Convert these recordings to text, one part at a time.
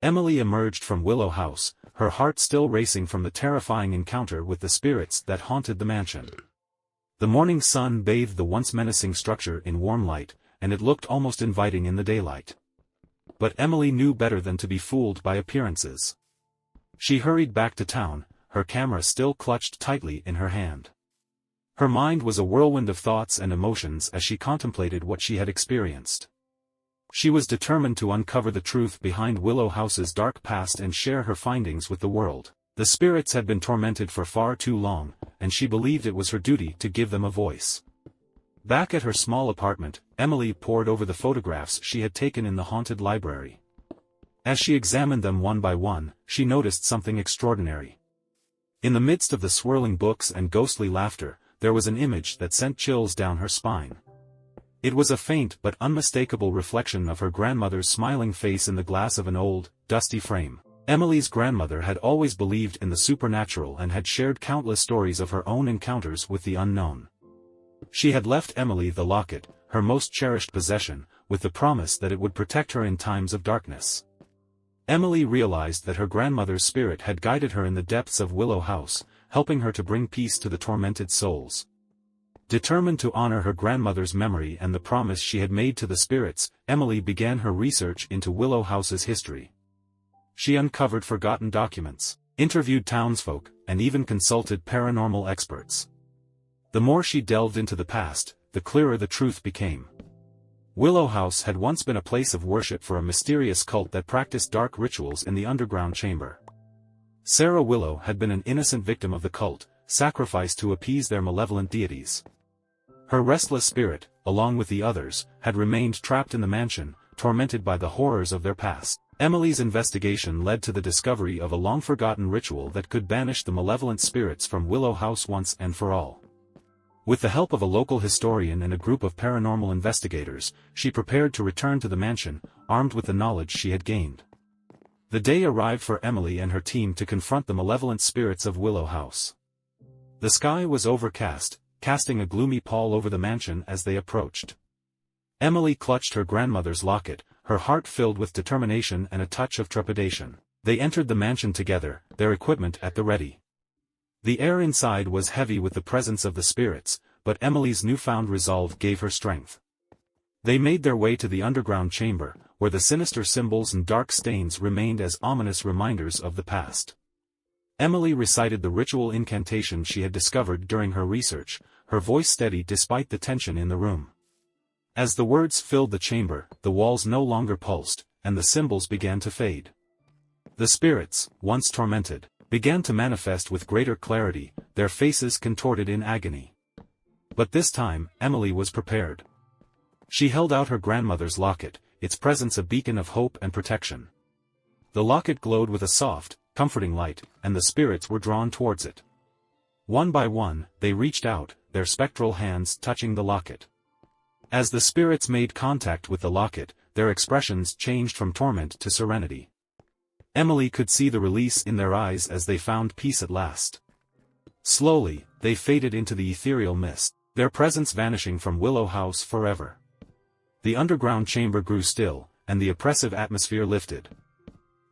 Emily emerged from Willow House, her heart still racing from the terrifying encounter with the spirits that haunted the mansion. The morning sun bathed the once menacing structure in warm light, and it looked almost inviting in the daylight. But Emily knew better than to be fooled by appearances. She hurried back to town, her camera still clutched tightly in her hand. Her mind was a whirlwind of thoughts and emotions as she contemplated what she had experienced. She was determined to uncover the truth behind Willow House's dark past and share her findings with the world. The spirits had been tormented for far too long, and she believed it was her duty to give them a voice. Back at her small apartment, Emily pored over the photographs she had taken in the haunted library. As she examined them one by one, she noticed something extraordinary. In the midst of the swirling books and ghostly laughter, there was an image that sent chills down her spine. It was a faint but unmistakable reflection of her grandmother's smiling face in the glass of an old, dusty frame. Emily's grandmother had always believed in the supernatural and had shared countless stories of her own encounters with the unknown. She had left Emily the locket, her most cherished possession, with the promise that it would protect her in times of darkness. Emily realized that her grandmother's spirit had guided her in the depths of Willow House, helping her to bring peace to the tormented souls. Determined to honor her grandmother's memory and the promise she had made to the spirits, Emily began her research into Willow House's history. She uncovered forgotten documents, interviewed townsfolk, and even consulted paranormal experts. The more she delved into the past, the clearer the truth became. Willow House had once been a place of worship for a mysterious cult that practiced dark rituals in the underground chamber. Sarah Willow had been an innocent victim of the cult, sacrificed to appease their malevolent deities. Her restless spirit, along with the others, had remained trapped in the mansion, tormented by the horrors of their past. Emily's investigation led to the discovery of a long-forgotten ritual that could banish the malevolent spirits from Willow House once and for all. With the help of a local historian and a group of paranormal investigators, she prepared to return to the mansion, armed with the knowledge she had gained. The day arrived for Emily and her team to confront the malevolent spirits of Willow House. The sky was overcast, casting a gloomy pall over the mansion as they approached. Emily clutched her grandmother's locket, her heart filled with determination and a touch of trepidation. They entered the mansion together, their equipment at the ready. The air inside was heavy with the presence of the spirits, but Emily's newfound resolve gave her strength. They made their way to the underground chamber, where the sinister symbols and dark stains remained as ominous reminders of the past. Emily recited the ritual incantation she had discovered during her research, her voice steady despite the tension in the room. As the words filled the chamber, the walls no longer pulsed, and the symbols began to fade. The spirits, once tormented, began to manifest with greater clarity, their faces contorted in agony. But this time, Emily was prepared. She held out her grandmother's locket, its presence a beacon of hope and protection. The locket glowed with a soft, comforting light, and the spirits were drawn towards it. One by one, they reached out, their spectral hands touching the locket. As the spirits made contact with the locket, their expressions changed from torment to serenity. Emily could see the release in their eyes as they found peace at last. Slowly, they faded into the ethereal mist, their presence vanishing from Willow House forever. The underground chamber grew still, and the oppressive atmosphere lifted.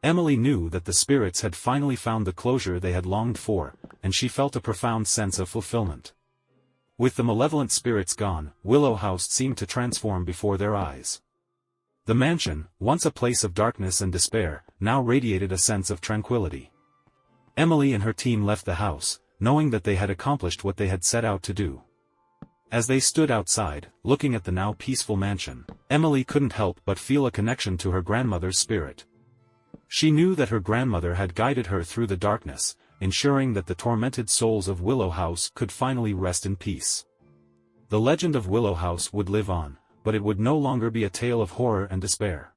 Emily knew that the spirits had finally found the closure they had longed for, and she felt a profound sense of fulfillment. With the malevolent spirits gone, Willow House seemed to transform before their eyes. The mansion, once a place of darkness and despair, now radiated a sense of tranquility. Emily and her team left the house, knowing that they had accomplished what they had set out to do. As they stood outside, looking at the now peaceful mansion, Emily couldn't help but feel a connection to her grandmother's spirit. She knew that her grandmother had guided her through the darkness, ensuring that the tormented souls of Willow House could finally rest in peace. The legend of Willow House would live on, but it would no longer be a tale of horror and despair.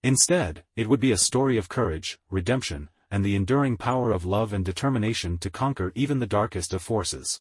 Instead, it would be a story of courage, redemption, and the enduring power of love and determination to conquer even the darkest of forces.